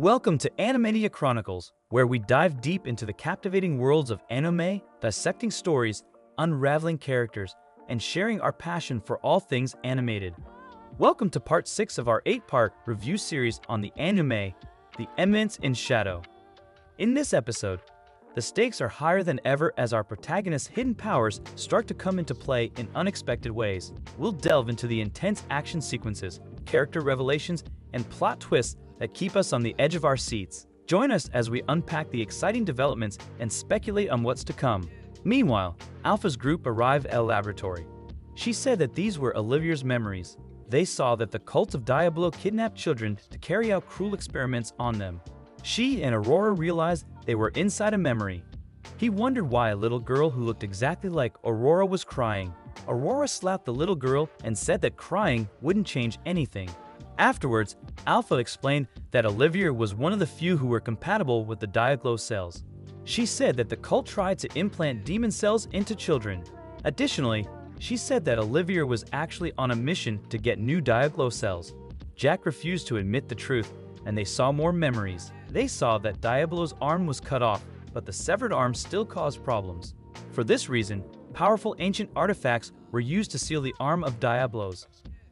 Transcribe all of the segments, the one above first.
Welcome to Animania Chronicles, where we dive deep into the captivating worlds of anime, dissecting stories, unraveling characters, and sharing our passion for all things animated. Welcome to part 6 of our 8-part review series on the anime, The Eminence in Shadow. In this episode, the stakes are higher than ever as our protagonist's hidden powers start to come into play in unexpected ways. We'll delve into the intense action sequences, character revelations, and plot twists that keep us on the edge of our seats. Join us as we unpack the exciting developments and speculate on what's to come. Meanwhile, Alpha's group arrive at a laboratory. She said that these were Olivia's memories. They saw that the cult of Diablo kidnapped children to carry out cruel experiments on them. She and Aurora realized they were inside a memory. He wondered why a little girl who looked exactly like Aurora was crying. Aurora slapped the little girl and said that crying wouldn't change anything. Afterwards, Alpha explained that Olivia was one of the few who were compatible with the Diablo cells. She said that the cult tried to implant demon cells into children. Additionally, she said that Olivia was actually on a mission to get new Diablo cells. Jack refused to admit the truth, and they saw more memories. They saw that Diablo's arm was cut off, but the severed arm still caused problems. For this reason, powerful ancient artifacts were used to seal the arm of Diablo's.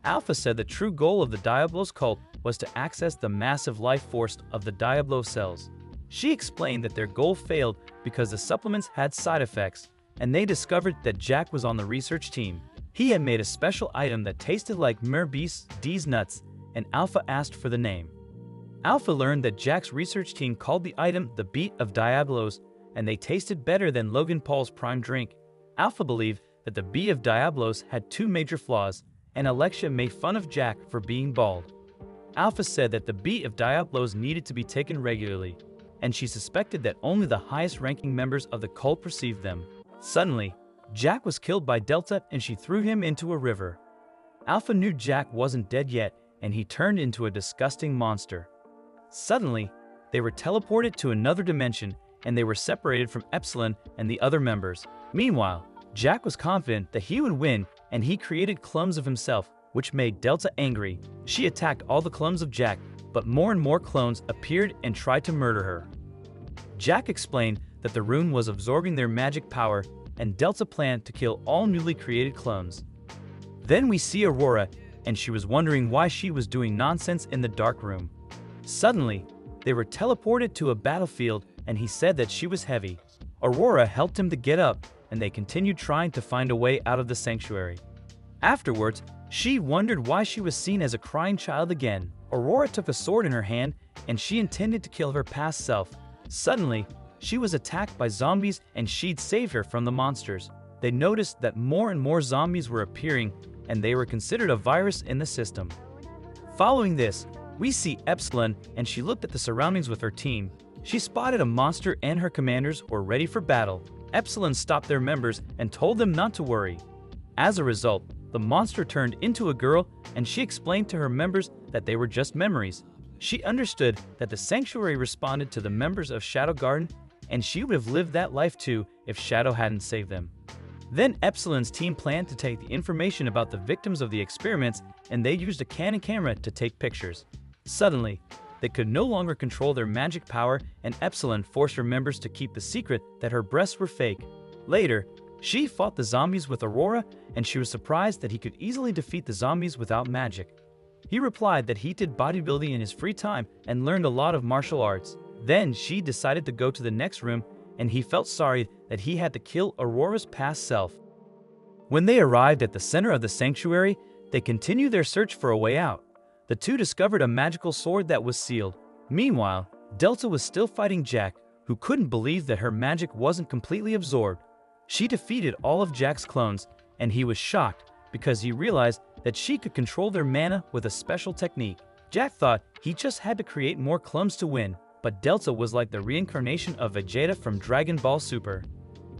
Alpha said the true goal of the Diablo's cult was to access the massive life force of the Diablo cells. She explained that their goal failed because the supplements had side effects, and they discovered that Jack was on the research team. He had made a special item that tasted like Merbeast D's nuts, and Alpha asked for the name. Alpha learned that Jack's research team called the item the Beat of Diablos, and they tasted better than Logan Paul's prime drink. Alpha believed that the Beat of Diablos had two major flaws, and Alexia made fun of Jack for being bald. Alpha said that the Beat of Diablos needed to be taken regularly, and she suspected that only the highest-ranking members of the cult perceived them. Suddenly, Jack was killed by Delta and she threw him into a river. Alpha knew Jack wasn't dead yet, and he turned into a disgusting monster. Suddenly, they were teleported to another dimension, and they were separated from Epsilon and the other members. Meanwhile, Jack was confident that he would win, and he created clones of himself, which made Delta angry. She attacked all the clones of Jack, but more and more clones appeared and tried to murder her. Jack explained that the rune was absorbing their magic power, and Delta planned to kill all newly created clones. Then we see Aurora, and she was wondering why she was doing nonsense in the dark room. Suddenly, they were teleported to a battlefield, and he said that she was heavy. Aurora helped him to get up, and they continued trying to find a way out of the sanctuary. Afterwards, she wondered why she was seen as a crying child again. Aurora took a sword in her hand, and she intended to kill her past self. Suddenly, she was attacked by zombies, and she'd saved her from the monsters. They noticed that more and more zombies were appearing, and they were considered a virus in the system. Following this, we see Epsilon, and she looked at the surroundings with her team. She spotted a monster, and her commanders were ready for battle. Epsilon stopped their members and told them not to worry. As a result, the monster turned into a girl, and she explained to her members that they were just memories. She understood that the sanctuary responded to the members of Shadow Garden, and she would have lived that life too if Shadow hadn't saved them. Then Epsilon's team planned to take the information about the victims of the experiments, and they used a Canon camera to take pictures. Suddenly, they could no longer control their magic power, and Epsilon forced her members to keep the secret that her breasts were fake. Later, she fought the zombies with Aurora, and she was surprised that he could easily defeat the zombies without magic. He replied that he did bodybuilding in his free time and learned a lot of martial arts. Then she decided to go to the next room, and he felt sorry that he had to kill Aurora's past self. When they arrived at the center of the sanctuary, they continued their search for a way out. The two discovered a magical sword that was sealed. Meanwhile, Delta was still fighting Jack, who couldn't believe that her magic wasn't completely absorbed. She defeated all of Jack's clones, and he was shocked because he realized that she could control their mana with a special technique. Jack thought he just had to create more clones to win, but Delta was like the reincarnation of Vegeta from Dragon Ball Super.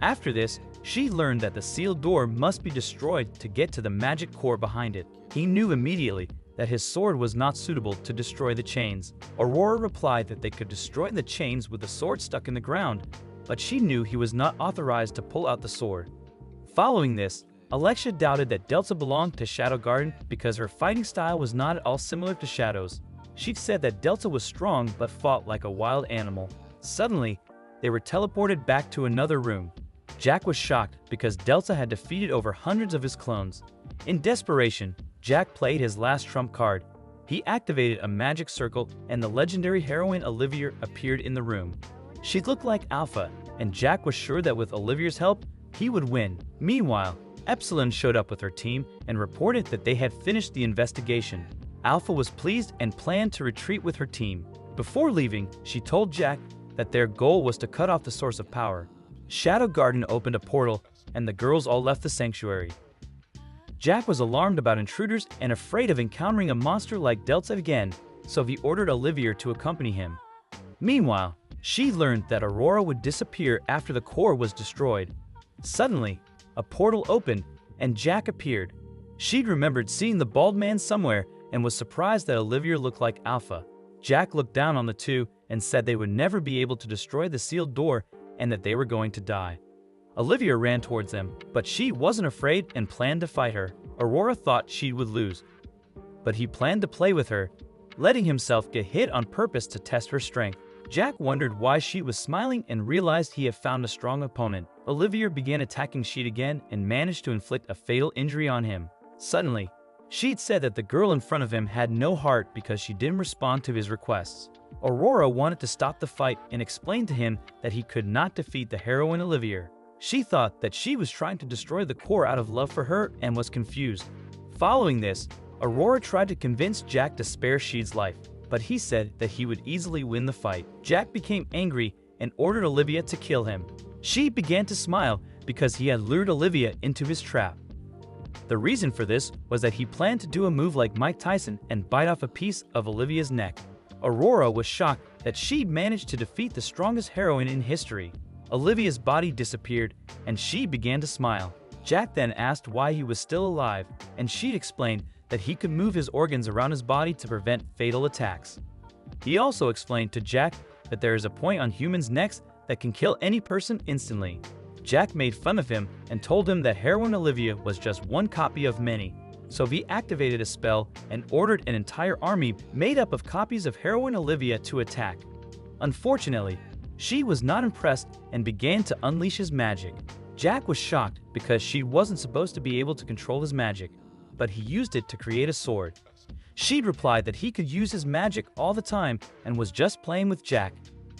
After this, she learned that the sealed door must be destroyed to get to the magic core behind it. He knew immediately that his sword was not suitable to destroy the chains. Aurora replied that they could destroy the chains with the sword stuck in the ground, but she knew he was not authorized to pull out the sword. Following this, Alexia doubted that Delta belonged to Shadow Garden because her fighting style was not at all similar to Shadow's. She said that Delta was strong but fought like a wild animal. Suddenly, they were teleported back to another room. Jack was shocked because Delta had defeated over hundreds of his clones. In desperation, Jack played his last trump card. He activated a magic circle and the legendary heroine Olivia appeared in the room. She looked like Alpha, and Jack was sure that with Olivia's help, he would win. Meanwhile, Epsilon showed up with her team and reported that they had finished the investigation. Alpha was pleased and planned to retreat with her team. Before leaving, she told Jack that their goal was to cut off the source of power. Shadow Garden opened a portal, and the girls all left the sanctuary. Jack was alarmed about intruders and afraid of encountering a monster like Delta again, so he ordered Olivia to accompany him. Meanwhile, she learned that Aurora would disappear after the core was destroyed. Suddenly, a portal opened, and Jack appeared. She'd remembered seeing the bald man somewhere and was surprised that Olivia looked like Alpha. Jack looked down on the two and said they would never be able to destroy the sealed door and that they were going to die. Olivia ran towards them, but she wasn't afraid and planned to fight her. Aurora thought she would lose, but he planned to play with her, letting himself get hit on purpose to test her strength. Jack wondered why she was smiling and realized he had found a strong opponent. Olivia began attacking Sheet again and managed to inflict a fatal injury on him. Suddenly, Sheet said that the girl in front of him had no heart because she didn't respond to his requests. Aurora wanted to stop the fight and explained to him that he could not defeat the heroine Olivia. She thought that she was trying to destroy the core out of love for her and was confused. Following this, Aurora tried to convince Jack to spare Sheet's life, but he said that he would easily win the fight. Jack became angry and ordered Olivia to kill him. She began to smile because he had lured Olivia into his trap. The reason for this was that he planned to do a move like Mike Tyson and bite off a piece of Olivia's neck. Aurora was shocked that she'd managed to defeat the strongest heroine in history. Olivia's body disappeared, and she began to smile. Jack then asked why he was still alive, and she'd explained that he could move his organs around his body to prevent fatal attacks. He also explained to Jack that there is a point on humans' necks that can kill any person instantly. Jack made fun of him and told him that heroine Olivia was just one copy of many. So he activated a spell and ordered an entire army made up of copies of heroine Olivia to attack. Unfortunately, she was not impressed and began to unleash his magic. Jack was shocked because she wasn't supposed to be able to control his magic, but he used it to create a sword. She'd replied that he could use his magic all the time and was just playing with Jack.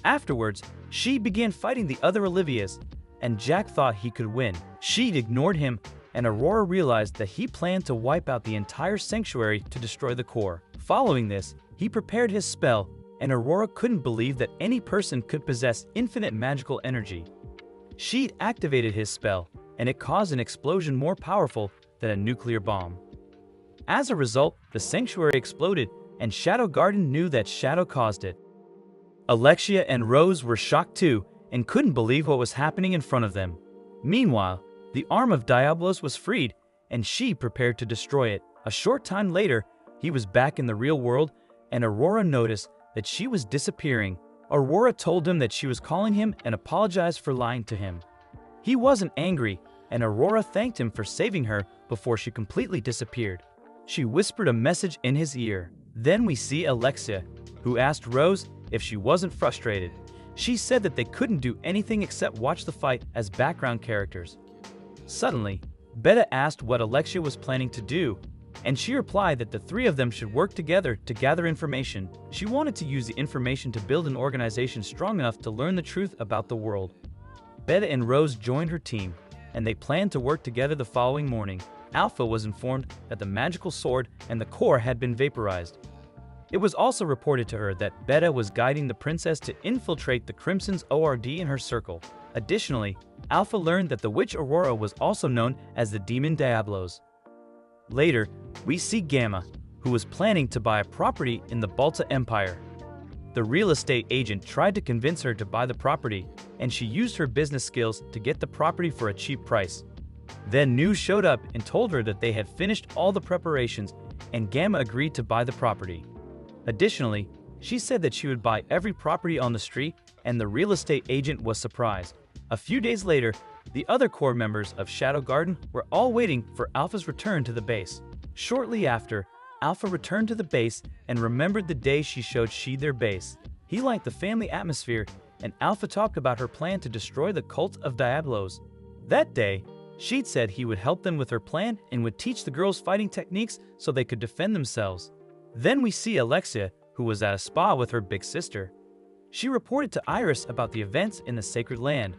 Afterwards, she began fighting the other Olivias, and Jack thought he could win. She'd ignored him, and Aurora realized that he planned to wipe out the entire sanctuary to destroy the core. Following this, he prepared his spell, and Aurora couldn't believe that any person could possess infinite magical energy. She'd activated his spell, and it caused an explosion more powerful than a nuclear bomb. As a result, the sanctuary exploded, and Shadow Garden knew that Shadow caused it. Alexia and Rose were shocked too, and couldn't believe what was happening in front of them. Meanwhile, the arm of Diablos was freed, and she prepared to destroy it. A short time later, he was back in the real world, and Aurora noticed that she was disappearing. Aurora told him that she was calling him and apologized for lying to him. He wasn't angry, and Aurora thanked him for saving her before she completely disappeared. She whispered a message in his ear. Then we see Alexia, who asked Rose if she wasn't frustrated. She said that they couldn't do anything except watch the fight as background characters. Suddenly, Beta asked what Alexia was planning to do, and she replied that the three of them should work together to gather information. She wanted to use the information to build an organization strong enough to learn the truth about the world. Beta and Rose joined her team, and they planned to work together the following morning. Alpha was informed that the magical sword and the core had been vaporized. It was also reported to her that Beta was guiding the princess to infiltrate the Crimson's ORD in her circle. Additionally, Alpha learned that the witch Aurora was also known as the demon Diablos. Later, we see Gamma, who was planning to buy a property in the Balta Empire. The real estate agent tried to convince her to buy the property, and she used her business skills to get the property for a cheap price. Then news showed up and told her that they had finished all the preparations, and Gamma agreed to buy the property. Additionally, she said that she would buy every property on the street, and the real estate agent was surprised. A few days later, the other core members of Shadow Garden were all waiting for Alpha's return to the base. Shortly after, Alpha returned to the base and remembered the day she showed Sheed their base. He liked the family atmosphere, and Alpha talked about her plan to destroy the cult of Diablos. That day, Sheed said he would help them with her plan and would teach the girls fighting techniques so they could defend themselves. Then we see Alexia, who was at a spa with her big sister. She reported to Iris about the events in the Sacred Land.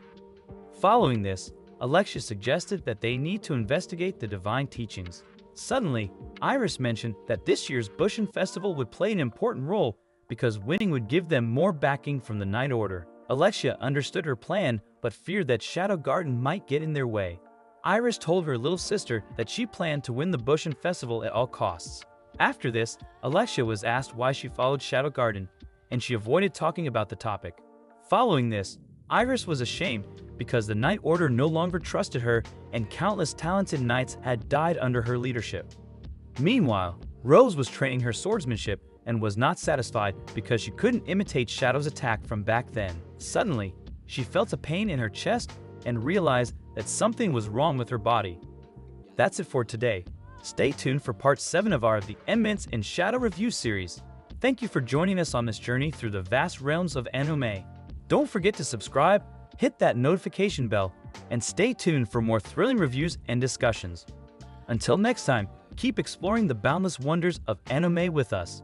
Following this, Alexia suggested that they need to investigate the divine teachings. Suddenly, Iris mentioned that this year's Bushin Festival would play an important role because winning would give them more backing from the Night Order. Alexia understood her plan but feared that Shadow Garden might get in their way. Iris told her little sister that she planned to win the Bushin Festival at all costs. After this, Alexia was asked why she followed Shadow Garden, and she avoided talking about the topic. Following this, Iris was ashamed because the Night Order no longer trusted her and countless talented knights had died under her leadership. Meanwhile, Rose was training her swordsmanship and was not satisfied because she couldn't imitate Shadow's attack from back then. Suddenly, she felt a pain in her chest and realized that something was wrong with her body. That's it for today. Stay tuned for part 7 of our The Eminence in Shadow review series. Thank you for joining us on this journey through the vast realms of anime. Don't forget to subscribe, hit that notification bell, and stay tuned for more thrilling reviews and discussions. Until next time, keep exploring the boundless wonders of anime with us.